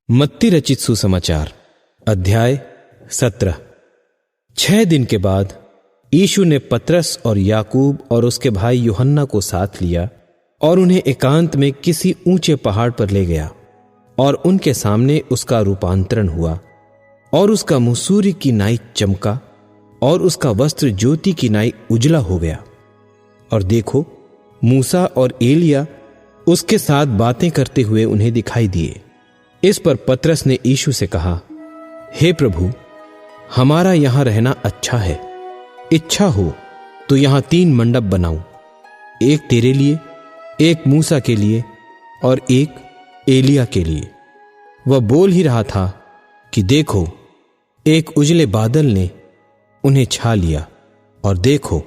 मत्ती रचित सुसमाचार अध्याय 17। 6 दिन के बाद यीशु ने पतरस और याकूब और उसके भाई यूहन्ना को साथ लिया और उन्हें एकांत में किसी ऊंचे पहाड़ पर ले गया और उनके सामने उसका रूपांतरण हुआ और उसका मुंह सूर्य की नाई चमका और उसका वस्त्र ज्योति की नाई उजला हो गया। और देखो, मूसा और एलिया उसके साथ बातें करते हुए उन्हें दिखाई दिए। इस पर पतरस ने यीशु से कहा, हे प्रभु, हमारा यहां रहना अच्छा है। इच्छा हो तो यहां 3 मंडप बनाऊं, एक तेरे लिए, एक मूसा के लिए और एक एलिया के लिए। वह बोल ही रहा था कि देखो, एक उजले बादल ने उन्हें छा लिया और देखो,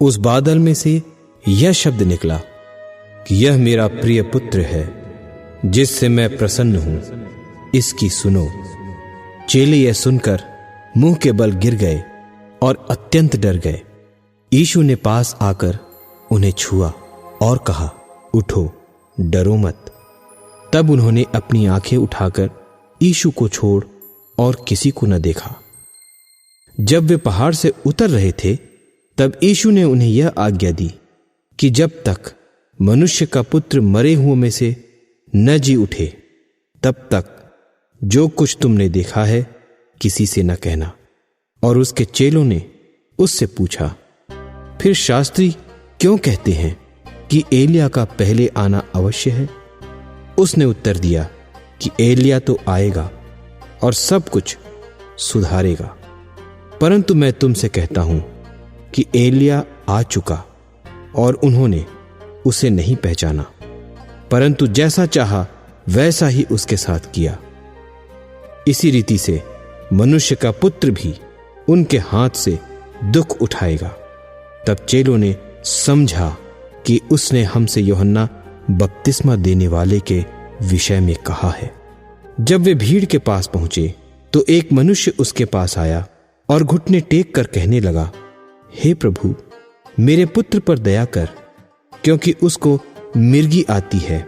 उस बादल में से यह शब्द निकला कि यह मेरा प्रिय पुत्र है, जिससे मैं प्रसन्न हूं, इसकी सुनो। चेले यह सुनकर मुंह के बल गिर गए और अत्यंत डर गए। यीशु ने पास आकर उन्हें छुआ और कहा, उठो, डरो मत। तब उन्होंने अपनी आंखें उठाकर यीशु को छोड़ और किसी को न देखा। जब वे पहाड़ से उतर रहे थे, तब यीशु ने उन्हें यह आज्ञा दी कि जब तक मनुष्य का पुत्र मरे हुओं में से न जी उठे, तब तक जो कुछ तुमने देखा है किसी से न कहना। और उसके चेलों ने उससे पूछा, फिर शास्त्री क्यों कहते हैं कि एलिया का पहले आना अवश्य है? उसने उत्तर दिया कि एलिया तो आएगा और सब कुछ सुधारेगा। परंतु मैं तुमसे कहता हूं कि एलिया आ चुका और उन्होंने उसे नहीं पहचाना, परंतु जैसा चाहा वैसा ही उसके साथ किया। इसी रीति से मनुष्य का पुत्र भी उनके हाथ से दुख उठाएगा। तब चेलों ने समझा कि उसने हमसे यूहन्ना बपतिस्मा देने वाले के विषय में कहा है। जब वे भीड़ के पास पहुंचे तो एक मनुष्य उसके पास आया और घुटने टेक कर कहने लगा, हे प्रभु, मेरे पुत्र पर दया कर, क्योंकि उसको मिर्गी आती है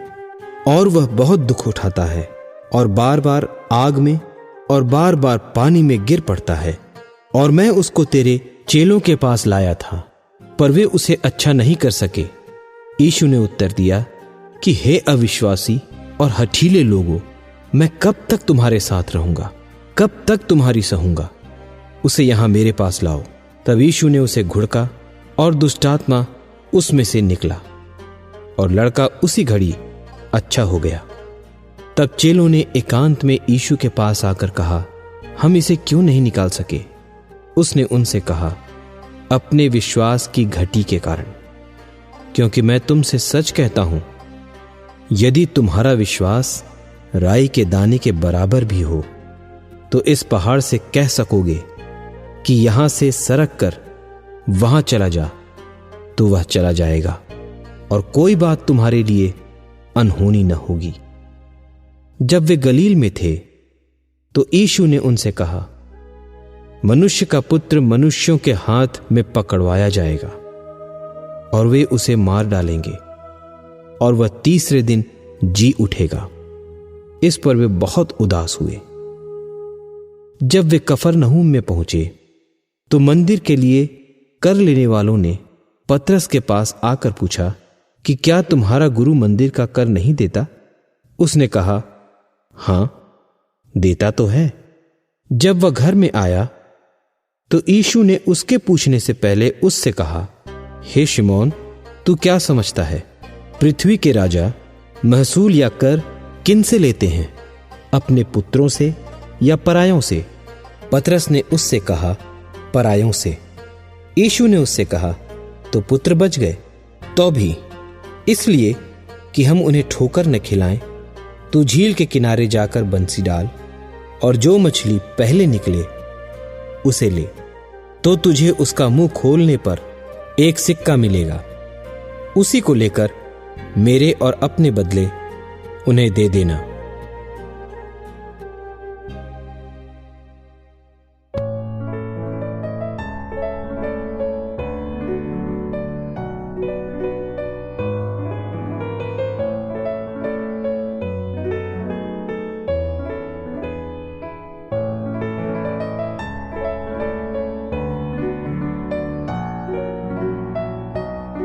और वह बहुत दुख उठाता है और बार बार आग में और बार बार पानी में गिर पड़ता है। और मैं उसको तेरे चेलों के पास लाया था, पर वे उसे अच्छा नहीं कर सके। यीशु ने उत्तर दिया कि हे अविश्वासी और हठीले लोगों, मैं कब तक तुम्हारे साथ रहूंगा? कब तक तुम्हारी सहूंगा? उसे यहां मेरे पास लाओ। तब यीशु ने उसे घुड़का और दुष्टात्मा उसमें से निकला और लड़का उसी घड़ी अच्छा हो गया। तब चेलों ने एकांत में यीशु के पास आकर कहा, हम इसे क्यों नहीं निकाल सके? उसने उनसे कहा, अपने विश्वास की घटी के कारण, क्योंकि मैं तुमसे सच कहता हूं, यदि तुम्हारा विश्वास राई के दाने के बराबर भी हो तो इस पहाड़ से कह सकोगे कि यहां से सरक कर वहां चला जा, तो वह चला जाएगा और कोई बात तुम्हारे लिए अनहोनी न होगी। जब वे गलील में थे तो यीशु ने उनसे कहा, मनुष्य का पुत्र मनुष्यों के हाथ में पकड़वाया जाएगा और वे उसे मार डालेंगे और वह तीसरे दिन जी उठेगा। इस पर वे बहुत उदास हुए। जब वे कफरनहूम में पहुंचे तो मंदिर के लिए कर लेने वालों ने पतरस के पास आकर पूछा कि क्या तुम्हारा गुरु मंदिर का कर नहीं देता? उसने कहा, हां, देता तो है। जब वह घर में आया तो यीशु ने उसके पूछने से पहले उससे कहा, हे शिमोन, तू क्या समझता है? पृथ्वी के राजा महसूल या कर किन से लेते हैं, अपने पुत्रों से या परायों से? पतरस ने उससे कहा, परायों से। यीशु ने उससे कहा, तो पुत्र बच गए। तो भी इसलिए कि हम उन्हें ठोकर न खिलाएं, तू झील के किनारे जाकर बंसी डाल और जो मछली पहले निकले उसे ले, तो तुझे उसका मुंह खोलने पर एक सिक्का मिलेगा। उसी को लेकर मेरे और अपने बदले उन्हें दे देना।